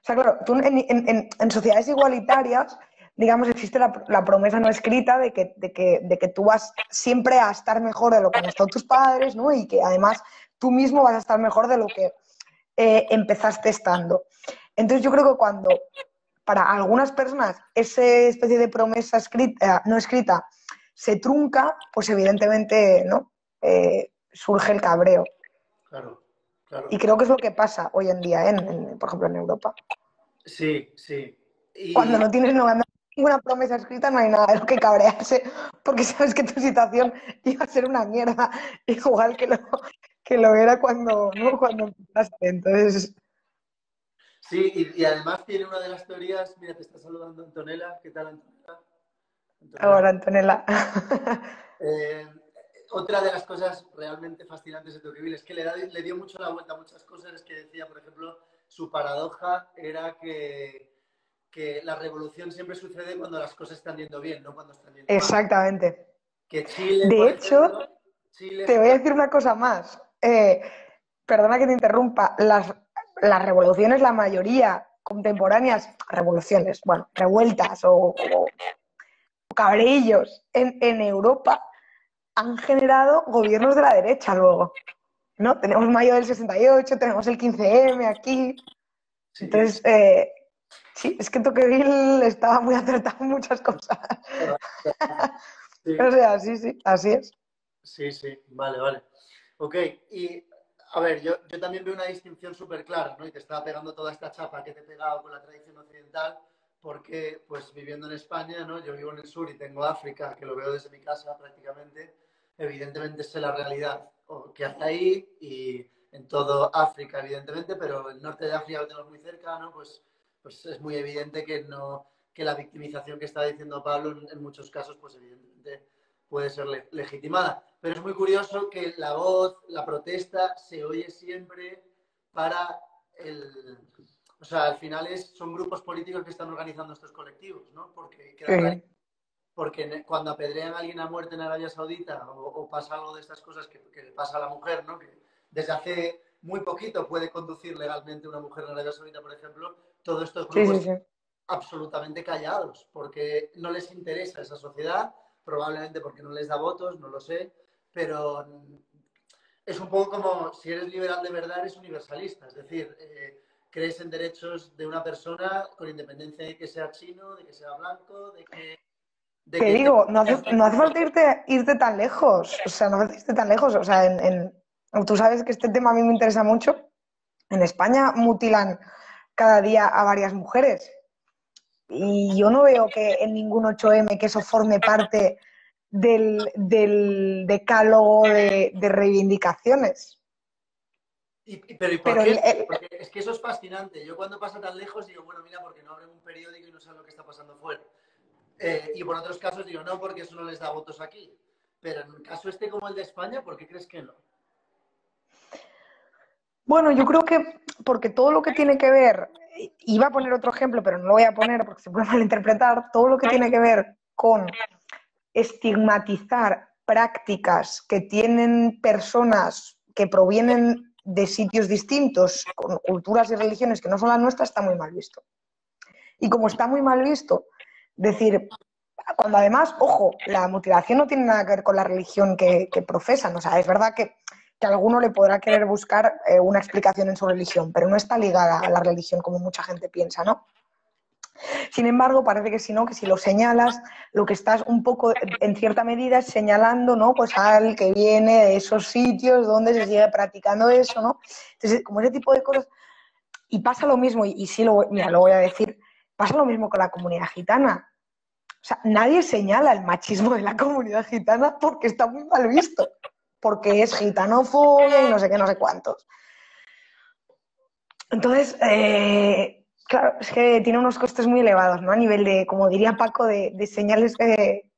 O sea, claro, tú en sociedades igualitarias, digamos, existe la promesa no escrita de que tú vas siempre a estar mejor de lo que han estado tus padres, ¿no? Y que además tú mismo vas a estar mejor de lo que empezaste estando. Entonces yo creo que cuando para algunas personas esa especie de promesa escrita, no escrita se trunca, pues evidentemente ¿no? Surge el cabreo. Claro, claro. Y creo que es lo que pasa hoy en día, por ejemplo, en Europa. Sí, sí. Cuando no tienes ninguna promesa escrita, no hay nada de lo que cabrearse, porque sabes que tu situación iba a ser una mierda, igual que lo era cuando, ¿no? Cuando empezaste. Entonces, Sí, y además tiene una de las teorías, mira, te está saludando Antonella, ¿qué tal Antonella? Antonella. ahora, Antonella. Eh, Otra de las cosas realmente fascinantes de Tocqueville es que le dio mucho la vuelta a muchas cosas. Es que decía, por ejemplo, su paradoja era que la revolución siempre sucede cuando las cosas están yendo bien, no cuando están yendo mal. Exactamente. Que Chile, De por hecho, ejemplo, Chile te voy a decir una cosa más. Perdona que te interrumpa. Las revoluciones, la mayoría contemporáneas, revoluciones, bueno, revueltas o cabrillos en Europa han generado gobiernos de la derecha luego, ¿no? Tenemos mayo del 68, tenemos el 15M aquí. sí, Entonces, sí, es que Tocqueville estaba muy acertado en muchas cosas. O sí, sea, sí, así es. sí, vale. Ok, y a ver, yo también veo una distinción súper clara, ¿no? Y te estaba pegando toda esta chapa que te he pegado con la tradición occidental, porque, pues viviendo en España, ¿no? Yo vivo en el sur y tengo África, que lo veo desde mi casa prácticamente, evidentemente sé la realidad que hay ahí y en todo África, evidentemente, pero el norte de África lo tenemos muy cerca, ¿no? Pues es muy evidente que no, que la victimización que está diciendo Pablo en muchos casos, pues evidentemente puede ser legitimada. Pero es muy curioso que la voz, la protesta, se oye siempre para el... O sea, al final son grupos políticos que están organizando estos colectivos, ¿no? Porque queda claro, Sí. porque cuando apedrean a alguien a muerte en Arabia Saudita o pasa algo de estas cosas que le pasa a la mujer, ¿no? Que desde hace muy poquito puede conducir legalmente una mujer en Arabia Saudita, por ejemplo, todos estos Sí, sí, grupos sí. absolutamente callados, porque no les interesa esa sociedad, probablemente porque no les da votos, no lo sé, pero es un poco como si eres liberal de verdad, eres universalista, es decir, crees en derechos de una persona con independencia de que sea chino, de que sea blanco, de Que que digo, no hace tenga... falta irte tan lejos, o sea, no hace falta irte tan lejos, o sea, tú sabes que este tema a mí me interesa mucho. En España mutilan cada día a varias mujeres y yo no veo que en ningún 8M que eso forme parte del decálogo de reivindicaciones. Pero ¿y por Pero qué? Porque es que eso es fascinante. Yo cuando pasa tan lejos digo, bueno, mira, porque no abren un periódico y no saben lo que está pasando fuera. Y por otros casos digo, no, porque eso no les da votos aquí. Pero en un caso este como el de España, ¿por qué crees que no? bueno, yo creo que porque todo lo que tiene que ver, iba a poner otro ejemplo, pero no lo voy a poner porque se puede malinterpretar, todo lo que tiene que ver con estigmatizar prácticas que tienen personas que provienen de sitios distintos, con culturas y religiones que no son las nuestras, está muy mal visto. Y como está muy mal visto, decir, cuando además, ojo, la mutilación no tiene nada que ver con la religión que profesan, o sea, es verdad que alguno le podrá querer buscar una explicación en su religión, pero no está ligada a la religión como mucha gente piensa, ¿no? Sin embargo, parece que si no, que si lo señalas, lo que estás un poco, en cierta medida, es señalando, ¿no? Pues al que viene de esos sitios donde se sigue practicando eso, ¿no? Entonces, como ese tipo de cosas, y pasa lo mismo, y sí, mira, lo voy a decir, pasa lo mismo con la comunidad gitana. O sea, nadie señala el machismo de la comunidad gitana porque está muy mal visto, porque es gitanofobia y no sé qué, no sé cuántos. Entonces, claro, es que tiene unos costes muy elevados, ¿no? A nivel de, como diría Paco, de señales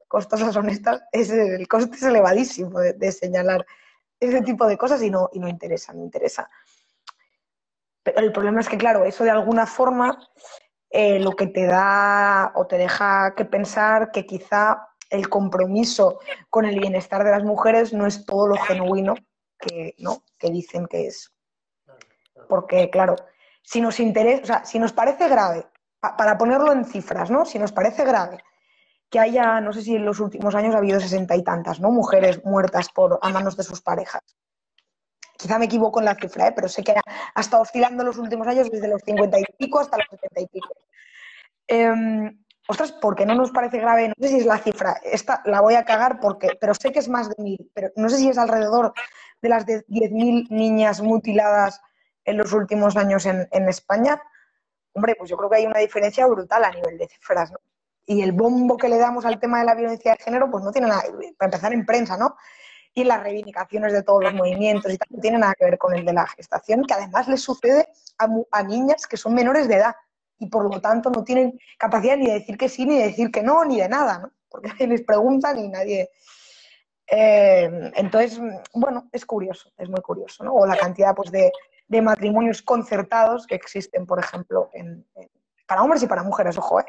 costosas honestas, el coste es elevadísimo de señalar ese tipo de cosas y no interesa, no interesa. Pero el problema es que, claro, eso de alguna forma lo que te da o te deja que pensar que quizá el compromiso con el bienestar de las mujeres no es todo lo genuino que, ¿no? que dicen que es. Claro, claro. Porque, claro, si nos interesa, o sea, si nos parece grave, para ponerlo en cifras, ¿no? Si nos parece grave que haya, no sé si en los últimos años ha habido 60 y tantas, ¿no? Mujeres muertas a manos de sus parejas. Quizá me equivoco en la cifra, pero sé que ha estado oscilando en los últimos años desde los 50 y pico hasta los 70 y pico. Ostras, porque no nos parece grave, no sé si es la cifra, esta la voy a cagar porque, pero sé que es más de 1000, pero no sé si es alrededor de las de 10.000 niñas mutiladas en los últimos años en España. Hombre, pues yo creo que hay una diferencia brutal a nivel de cifras, ¿no? Y el bombo que le damos al tema de la violencia de género, pues no tiene nada, para empezar en prensa, ¿no? Y en las reivindicaciones de todos los movimientos y tal, no tiene nada que ver con el de la gestación, que además le sucede a niñas que son menores de edad y por lo tanto no tienen capacidad ni de decir que sí, ni de decir que no, ni de nada, ¿no? Porque les preguntan y nadie... entonces, bueno, es curioso, es muy curioso, ¿no? O la cantidad pues, de matrimonios concertados que existen, por ejemplo, para hombres y para mujeres, ojo, en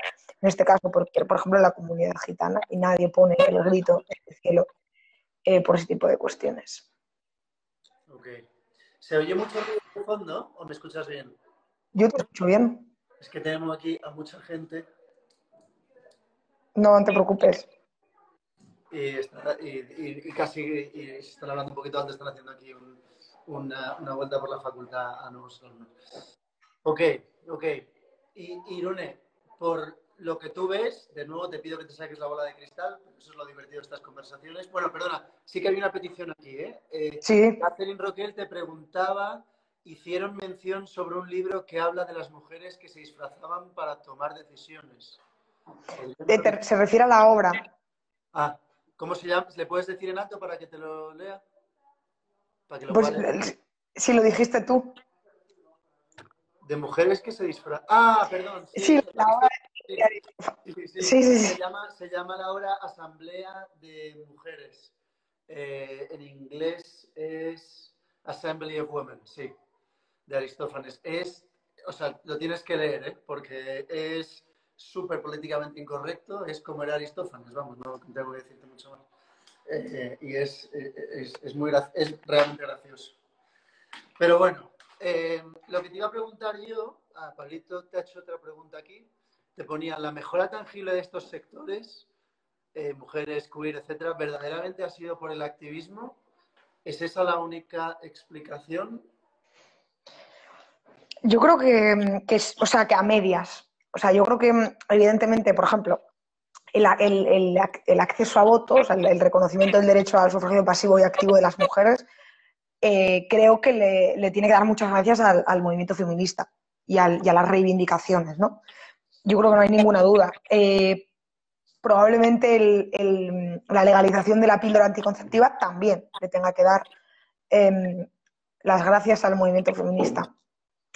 este caso, porque, por ejemplo, en la comunidad gitana, y nadie pone el grito en el cielo por ese tipo de cuestiones. Ok. ¿Se oye mucho ruido de fondo o me escuchas bien? Yo te escucho bien, Es que tenemos aquí a mucha gente no te preocupes. y casi y se están hablando un poquito antes, están haciendo aquí una vuelta por la facultad a nuevos alumnos. Ok, ok. Y Irune, por lo que tú ves, de nuevo te pido que te saques la bola de cristal, porque eso es lo divertido de estas conversaciones. Bueno, perdona, sí que había una petición aquí, ¿eh? Sí, Catherine Roquel te preguntaba, hicieron mención sobre un libro que habla de las mujeres que se disfrazaban para tomar decisiones. se refiere a la obra. Ah, ¿cómo se llama? ¿Le puedes decir en alto para que te lo lea? Para que lo pueda Pues leer. si lo dijiste tú. De mujeres que se disfrazan. Ah, perdón, sí, Sí, la obra sí, sí, sí, sí. sí, sí, Se sí. llama, se llama la obra Asamblea de Mujeres. En inglés es Assembly of Women, sí, de Aristófanes. O sea, lo tienes que leer, ¿eh? Porque es súper políticamente incorrecto, es como era Aristófanes, vamos, no tengo que decirte mucho más. Y es realmente gracioso. Pero bueno, lo que te iba a preguntar yo, a Pablito te ha hecho otra pregunta aquí, te ponía, ¿la mejora tangible de estos sectores, mujeres, queer, etcétera, verdaderamente ha sido por el activismo? ¿Es esa la única explicación? Yo creo o sea, que a medias. O sea, yo creo que, evidentemente, por ejemplo, el acceso a votos, el reconocimiento del derecho al sufragio pasivo y activo de las mujeres, creo que le tiene que dar muchas gracias al movimiento feminista y a las reivindicaciones, ¿no? Yo creo que no hay ninguna duda. Probablemente la legalización de la píldora anticonceptiva también le tenga que dar eh, las gracias al movimiento feminista.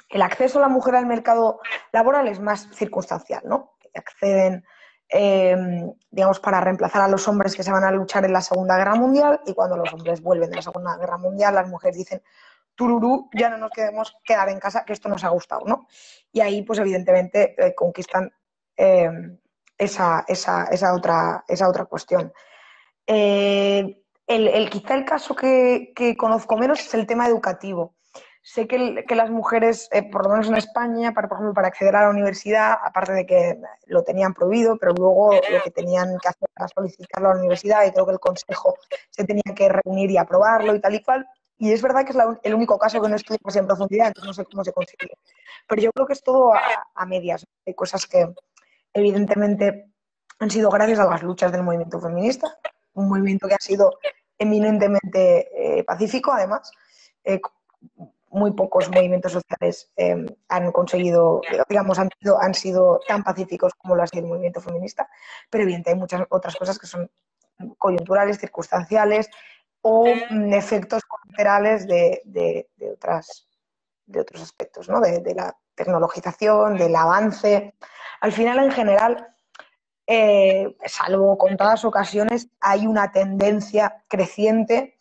El acceso a la mujer al mercado laboral es más circunstancial, ¿no? Acceden, digamos, para reemplazar a los hombres que se van a luchar en la Segunda Guerra Mundial, y cuando los hombres vuelven de la Segunda Guerra Mundial, las mujeres dicen, tururú, ya no nos queremos quedar en casa, que esto nos ha gustado, ¿no? Y ahí, pues evidentemente, conquistan eh, esa otra cuestión. Quizá el caso que conozco menos es el tema educativo. Sé que las mujeres, por lo menos en España, por ejemplo, para acceder a la universidad, aparte de que lo tenían prohibido, pero luego lo que tenían que hacer era solicitarlo a la universidad y creo que el consejo se tenía que reunir y aprobarlo y tal y cual. Y es verdad que es el único caso que no estudiamos en profundidad, entonces no sé cómo se consigue. Pero yo creo que es todo a medias. Hay cosas que evidentemente han sido gracias a las luchas del movimiento feminista, un movimiento que ha sido eminentemente pacífico, además. Muy pocos movimientos sociales han conseguido, digamos, han sido tan pacíficos como lo ha sido el movimiento feminista, pero evidentemente hay muchas otras cosas que son coyunturales, circunstanciales o efectos colaterales de otros aspectos, ¿no? De la tecnologización, del avance. Al final, en general, salvo contadas ocasiones, hay una tendencia creciente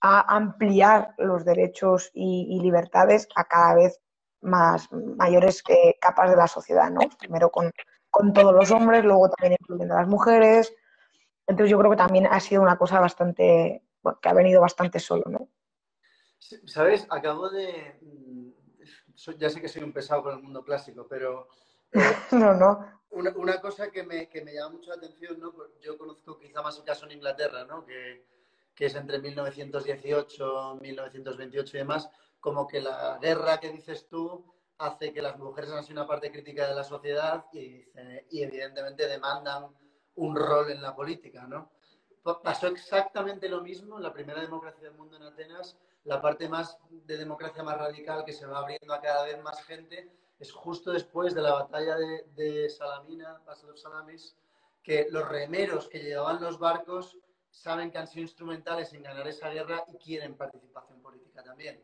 a ampliar los derechos y libertades a cada vez más mayores capas de la sociedad, ¿no? Primero con todos los hombres, luego también incluyendo a las mujeres. Entonces yo creo que también ha sido una cosa bastante, bueno, que ha venido bastante solo, ¿no? ¿Sabes? Acabo de... Ya sé que soy un pesado con el mundo clásico, pero No, no. una cosa que me llama mucho la atención, ¿no? Pues yo conozco quizá más el caso en Inglaterra, ¿no? Que es entre 1918, 1928 y demás, como que la guerra que dices tú hace que las mujeres sean así una parte crítica de la sociedad y evidentemente demandan un rol en la política, ¿no? Pasó exactamente lo mismo en la primera democracia del mundo en Atenas. La parte más de democracia más radical que se va abriendo a cada vez más gente es justo después de la batalla de Salamina, Battle of Salamis, que los remeros que llevaban los barcos saben que han sido instrumentales en ganar esa guerra y quieren participación política también.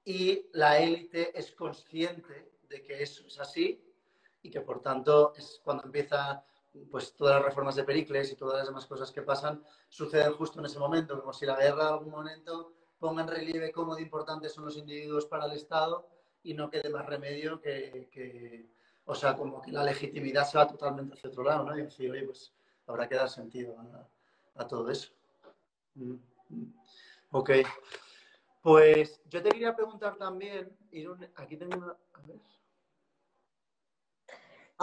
Y la élite es consciente de que eso es así y que por tanto es cuando empieza pues todas las reformas de Pericles y todas las demás cosas que pasan suceden justo en ese momento, como si la guerra en algún momento ponga en relieve cómo de importantes son los individuos para el Estado y no quede más remedio o sea, como que la legitimidad se va totalmente hacia otro lado, ¿no? Y decir, oye, pues habrá que dar sentido a todo eso. Mm, mm. Ok, pues yo te quería preguntar también, aquí tengo una, a ver.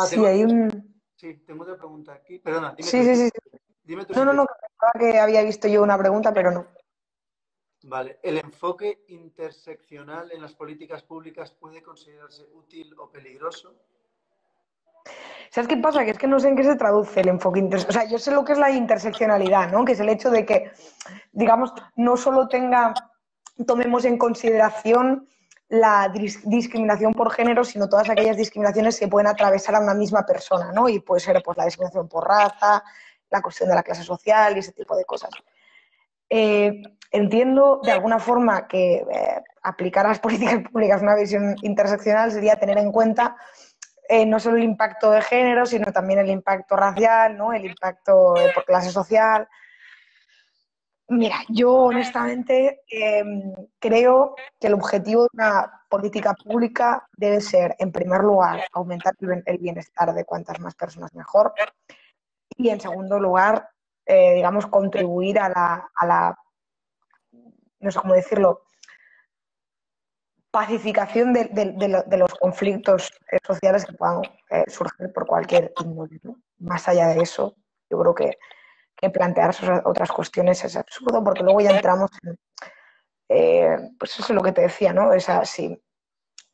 Sí, hay un... Sí, tengo otra pregunta aquí. Perdona, dime tú, Sí, sí, sí. dime tú No, si no, te... no, pensaba que había visto yo una pregunta, pero no. Vale, ¿el enfoque interseccional en las políticas públicas puede considerarse útil o peligroso? ¿Sabes qué pasa? Que es que no sé en qué se traduce el enfoque interseccional. O sea, yo sé lo que es la interseccionalidad, ¿no? Que es el hecho de que, digamos, no solo tomemos en consideración la discriminación por género, sino todas aquellas discriminaciones que pueden atravesar a una misma persona, ¿no? Y puede ser pues, la discriminación por raza, la cuestión de la clase social y ese tipo de cosas. Entiendo de alguna forma que aplicar a las políticas públicas una visión interseccional sería tener en cuenta no solo el impacto de género, sino también el impacto racial, ¿no? El impacto por clase social. Mira, yo honestamente creo que el objetivo de una política pública debe ser, en primer lugar, aumentar el bienestar de cuantas más personas mejor y, en segundo lugar, digamos, contribuir a la, no sé cómo decirlo, pacificación de los conflictos sociales que puedan surgir por cualquier índole, ¿no? Más allá de eso, yo creo que plantearse otras cuestiones es absurdo, porque luego ya entramos en, pues eso es lo que te decía, ¿no? Sí,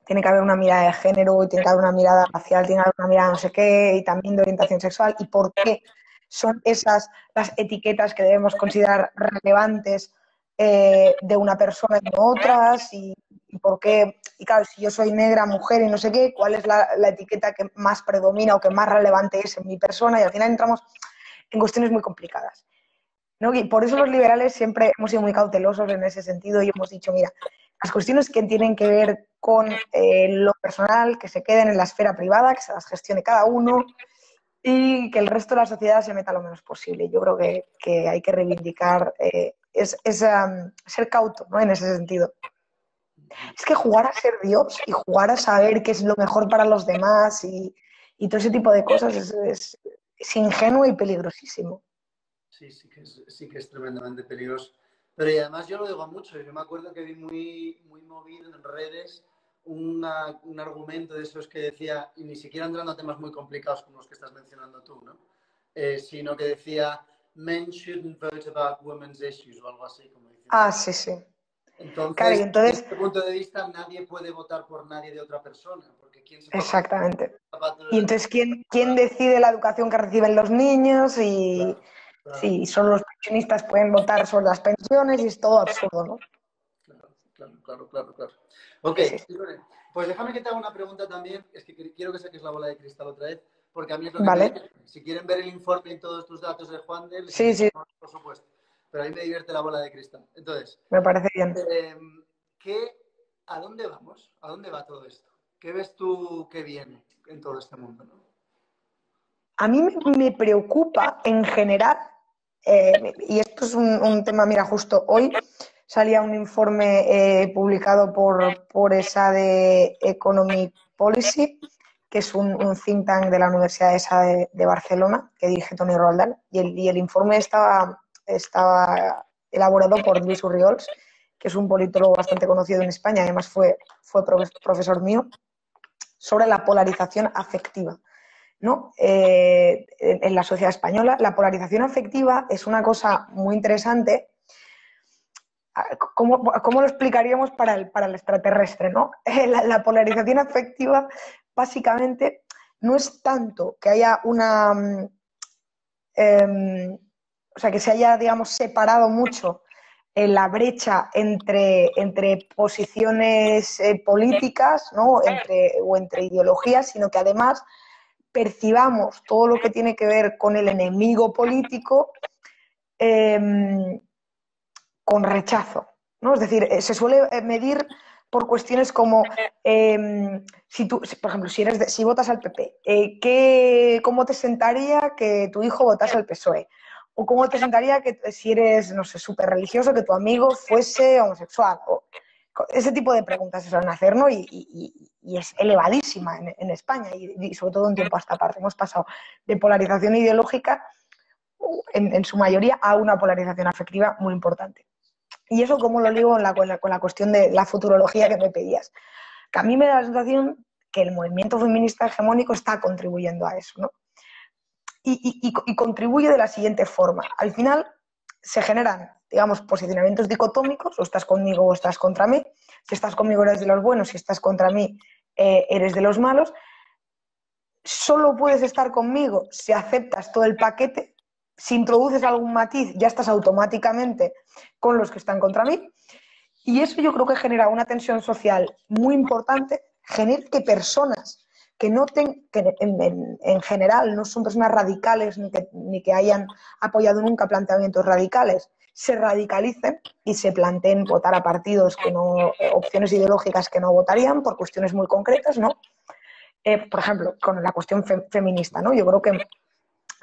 tiene que haber una mirada de género, y tiene que haber una mirada racial, tiene que haber una mirada no sé qué, y también de orientación sexual, y por qué son esas las etiquetas que debemos considerar relevantes de una persona y no otras, y por qué, y claro, si yo soy negra, mujer y no sé qué, cuál es la etiqueta que más predomina o que más relevante es en mi persona, y al final entramos en cuestiones muy complicadas, ¿no? Y por eso los liberales siempre hemos sido muy cautelosos en ese sentido y hemos dicho, mira, las cuestiones que tienen que ver con lo personal, que se queden en la esfera privada, que se las gestione cada uno y que el resto de la sociedad se meta lo menos posible. Yo creo que hay que reivindicar, ser cauto, ¿no? En ese sentido. Es que jugar a ser Dios y jugar a saber qué es lo mejor para los demás y todo ese tipo de cosas es ingenuo y peligrosísimo. Sí, sí que es tremendamente peligroso. Pero y además yo lo digo mucho. Yo me acuerdo que vi muy movido en redes un argumento de esos que decía, y ni siquiera entrando a temas muy complicados como los que estás mencionando tú, ¿no? Sino que decía, men shouldn't vote about women's issues o algo así, como diciendo. Ah, sí, sí. Claro, y Entonces, desde entonces, este punto de vista, nadie puede votar por nadie de otra persona, porque ¿quién se va a poner exactamente. los zapatos Y del entonces, ¿quién decide la educación que reciben los niños? Y claro, claro, sí, solo los pensionistas pueden votar sobre las pensiones y es todo absurdo, ¿no? claro. Ok, Sí, sí, sí. pues déjame que te haga una pregunta también. Es que quiero que saques la bola de cristal otra vez, porque a mí es lo que me Vale. divierte. Si quieren ver el informe y todos tus datos de Juan de, les Sí, envío, sí, por supuesto. Pero a mí me divierte la bola de cristal. Entonces, me parece bien. eh, ¿a dónde vamos? ¿A dónde va todo esto? ¿Qué ves tú que viene en todo este mundo, no? A mí me preocupa en general, y esto es un tema, mira, justo hoy salía un informe publicado por esa de Economic Policy, que es un think tank de la Universidad esa de Barcelona, que dirige Toni Roldán, y el informe estaba elaborado por Luis Urriols, que es un politólogo bastante conocido en España, además fue profesor mío, sobre la polarización afectiva, ¿no? En la sociedad española. La polarización afectiva es una cosa muy interesante. ¿Cómo lo explicaríamos para el extraterrestre, ¿no? La polarización afectiva básicamente no es tanto que haya o sea, que se haya, digamos, separado mucho la brecha entre posiciones políticas, ¿no? O entre ideologías, sino que además percibamos todo lo que tiene que ver con el enemigo político eh, con rechazo, ¿no? Es decir, se suele medir por cuestiones como por ejemplo, si votas al PP, ¿cómo te sentaría que tu hijo votase al PSOE? ¿O cómo te sentaría que si eres, no sé, súper religioso, que tu amigo fuese homosexual? O, ese tipo de preguntas se suelen hacer, ¿no? Y es elevadísima en España y sobre todo en tiempo a esta parte. Hemos pasado de polarización ideológica en su mayoría a una polarización afectiva muy importante. Y eso cómo lo ligo con la cuestión de la futurología que me pedías. Que a mí me da la sensación que el movimiento feminista hegemónico está contribuyendo a eso, ¿no? Y contribuye de la siguiente forma. Al final se generan, digamos, posicionamientos dicotómicos, o estás conmigo o estás contra mí. Si estás conmigo eres de los buenos, si estás contra mí eres de los malos. Solo puedes estar conmigo si aceptas todo el paquete. Si introduces algún matiz, ya estás automáticamente con los que están contra mí. Y eso yo creo que genera una tensión social muy importante, genera que personas que en general no son personas radicales ni que hayan apoyado nunca planteamientos radicales, se radicalicen y se planteen votar a partidos que no, opciones ideológicas que no votarían por cuestiones muy concretas, ¿no? Por ejemplo, con la cuestión feminista, ¿no? Yo creo que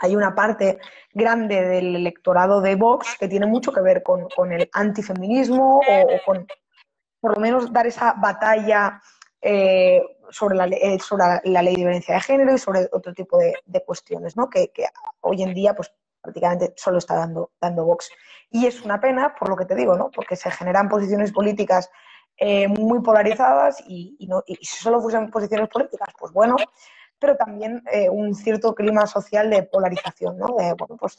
hay una parte grande del electorado de Vox que tiene mucho que ver con el antifeminismo o con, por lo menos, dar esa batalla sobre la ley de violencia de género y sobre otro tipo de cuestiones, ¿no? Que hoy en día, pues, prácticamente solo está dando Vox. Y es una pena, por lo que te digo, ¿no? Porque se generan posiciones políticas muy polarizadas y si solo fuesen posiciones políticas, pues bueno, pero también un cierto clima social de polarización, ¿no? Bueno, pues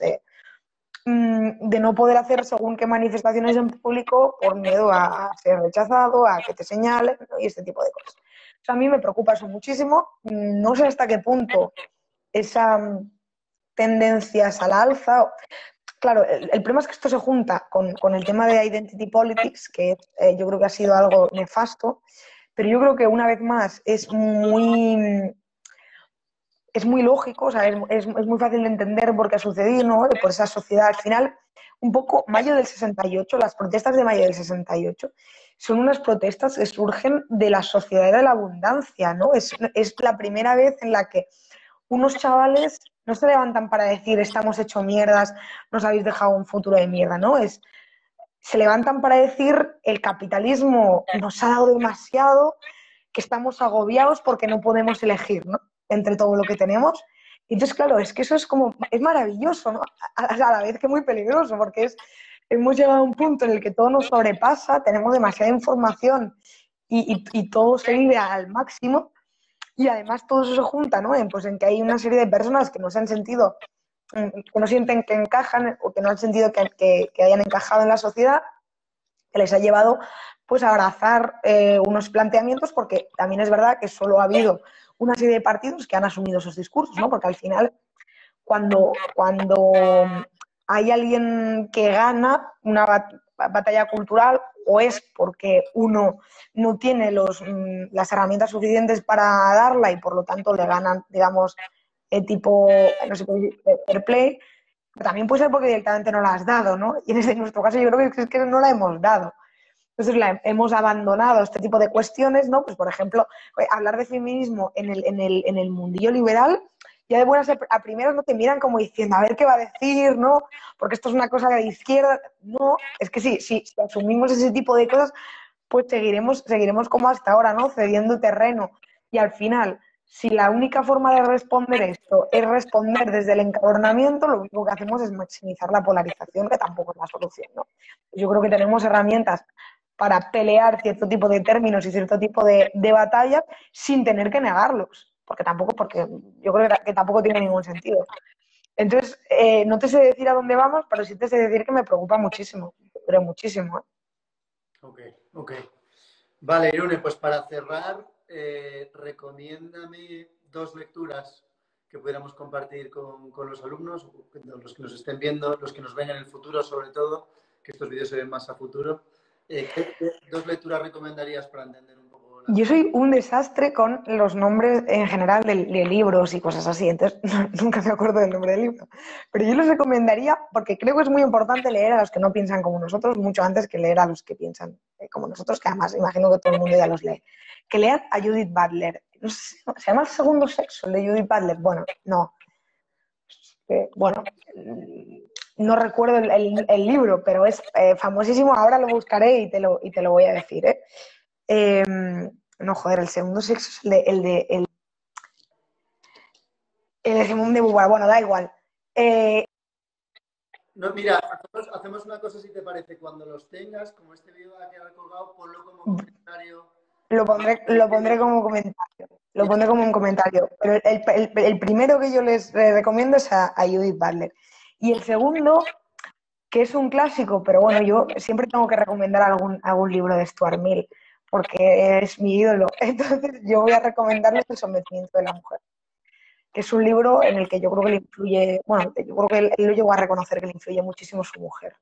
de no poder hacer según qué manifestaciones en público por miedo a ser rechazado, a que te señalen, ¿no? Y este tipo de cosas. O sea, a mí me preocupa eso muchísimo. No sé hasta qué punto esa tendencias al alza. Claro, el problema es que esto se junta con el tema de identity politics, que yo creo que ha sido algo nefasto, pero yo creo que una vez más es muy lógico, o sea, es muy fácil de entender por qué ha sucedido, ¿no? Por esa sociedad. Al final, un poco, mayo del 68, las protestas de mayo del 68, son unas protestas que surgen de la sociedad de la abundancia, ¿no? Es la primera vez en la que unos chavales no se levantan para decir estamos hecho mierdas, nos habéis dejado un futuro de mierda, ¿no? Se levantan para decir el capitalismo nos ha dado demasiado, que estamos agobiados porque no podemos elegir, ¿no? Entre todo lo que tenemos. Y entonces, claro, es que eso es como, es maravilloso, ¿no? A la vez que muy peligroso, porque hemos llegado a un punto en el que todo nos sobrepasa, tenemos demasiada información y todo se vive al máximo. Y además todo eso se junta, ¿no? Pues en que hay una serie de personas que no se han sentido, que no sienten que encajan o que no han sentido que hayan encajado en la sociedad, que les ha llevado pues a abrazar unos planteamientos, porque también es verdad que solo ha habido una serie de partidos que han asumido esos discursos, ¿no? Porque al final, cuando hay alguien que gana una batalla cultural, o es porque uno no tiene las herramientas suficientes para darla y por lo tanto le ganan, digamos, tipo, no sé, fair play, pero también puede ser porque directamente no la has dado, ¿no? Y en nuestro caso yo creo que es que no la hemos dado. Entonces hemos abandonado este tipo de cuestiones, ¿no? Pues por ejemplo, hablar de feminismo en el mundillo liberal, ya de buenas a primeras no te miran como diciendo, a ver qué va a decir, ¿no? Porque esto es una cosa de izquierda. No, es que sí, si asumimos ese tipo de cosas, pues seguiremos como hasta ahora, ¿no? Cediendo terreno. Y al final, si la única forma de responder esto es responder desde el encabronamiento, lo único que hacemos es maximizar la polarización, que tampoco es la solución, ¿no? Yo creo que tenemos herramientas para pelear cierto tipo de términos y cierto tipo de batallas sin tener que negarlos, porque yo creo que tampoco tiene ningún sentido. Entonces, no te sé decir a dónde vamos, pero sí te sé decir que me preocupa muchísimo, pero muchísimo, ¿eh? Ok, ok. Vale, Irune, pues para cerrar, recomiéndame dos lecturas que pudiéramos compartir con los alumnos, los que nos estén viendo, los que nos ven en el futuro sobre todo, que estos vídeos se ven más a futuro. ¿Qué dos lecturas recomendarías para entender un poco la Yo temática? soy un desastre con los nombres en general de libros y cosas así, entonces nunca me acuerdo del nombre del libro. Pero yo les recomendaría, porque creo que es muy importante leer a los que no piensan como nosotros, mucho antes que leer a los que piensan como nosotros, que además imagino que todo el mundo ya los lee. Que lean a Judith Butler. No sé, ¿se llama El segundo sexo, el de Judith Butler? Bueno, no. Bueno, no recuerdo el libro, pero es famosísimo. Ahora lo buscaré y te lo voy a decir, ¿eh? No, joder, el segundo sexo es el de Simón de Beauvoir. Bueno, da igual. No, mira, hacemos una cosa si te parece. Cuando los tengas, como este vídeo va a quedar colgado, ponlo como comentario. Lo pondré como comentario. Lo pondré como un comentario. Pero el primero que yo les recomiendo es a Judith Butler. Y el segundo, que es un clásico, pero bueno, yo siempre tengo que recomendar algún libro de Stuart Mill, porque es mi ídolo. Entonces yo voy a recomendarles El sometimiento de la mujer, que es un libro en el que yo creo que le influye, bueno, yo creo que él lo llegó a reconocer que le influye muchísimo su mujer.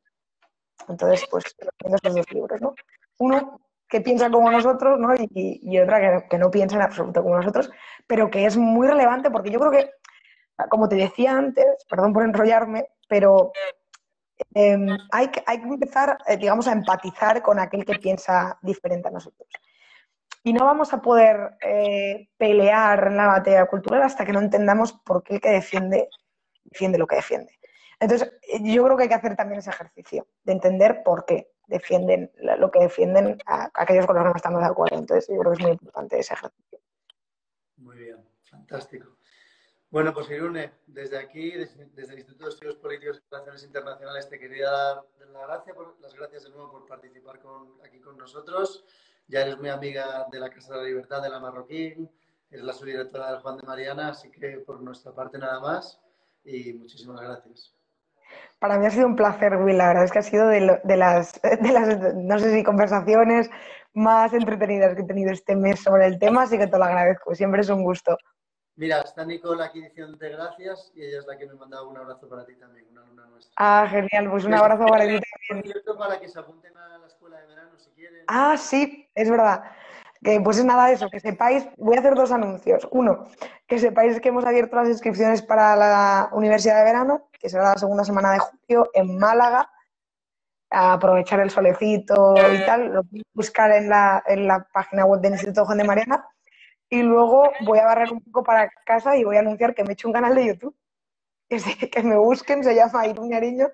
Entonces, pues recomiendo esos dos libros, ¿no? Uno que piensa como nosotros, ¿no? Y otra que no piensa en absoluto como nosotros, pero que es muy relevante porque yo creo que, como te decía antes, perdón por enrollarme, pero hay que empezar, digamos, a empatizar con aquel que piensa diferente a nosotros. Y no vamos a poder pelear en la batalla cultural hasta que no entendamos por qué el que defiende lo que defiende. Entonces, yo creo que hay que hacer también ese ejercicio de entender por qué defienden lo que defienden a aquellos con los que no estamos de acuerdo. Entonces, yo creo que es muy importante ese ejercicio. Muy bien, fantástico. Bueno, pues Irune, desde aquí, desde el Instituto de Estudios Políticos y Relaciones Internacionales, te quería dar las gracias de nuevo por participar aquí con nosotros. ya eres muy amiga de la Casa de la Libertad de la Marroquín, eres la subdirectora del Juan de Mariana, así que por nuestra parte nada más y muchísimas gracias. Para mí ha sido un placer, Will. La verdad es que ha sido de las, no sé si conversaciones más entretenidas que he tenido este mes sobre el tema, así que te lo agradezco. Siempre es un gusto. Mira, está Nicole aquí diciéndote gracias y ella es la que me mandaba un abrazo para ti también, una alumna nuestra. Ah, genial. Pues un Les abrazo para ti decía, por también. cierto, para que se apunten a la escuela de verano si quieren. Ah, sí, es verdad. Que pues es nada eso, que sepáis, voy a hacer dos anuncios. Uno, que sepáis que hemos abierto las inscripciones para la Universidad de Verano, que será la segunda semana de julio en Málaga, a aprovechar el solecito y tal. Lo podéis buscar en la página web del Instituto Juan de Mariana. Y luego voy a barrer un poco para casa y voy a anunciar que me he hecho un canal de YouTube. Que me busquen, se llama Irún Ariño,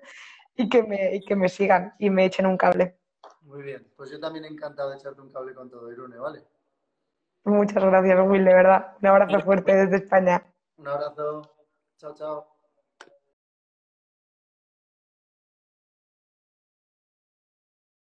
y que me sigan y me echen un cable. Muy bien, pues yo también encantado de echarte un cable con todo, Irune, ¿vale? Muchas gracias, Will, de verdad. Un abrazo fuerte desde España. Un abrazo, chao, chao.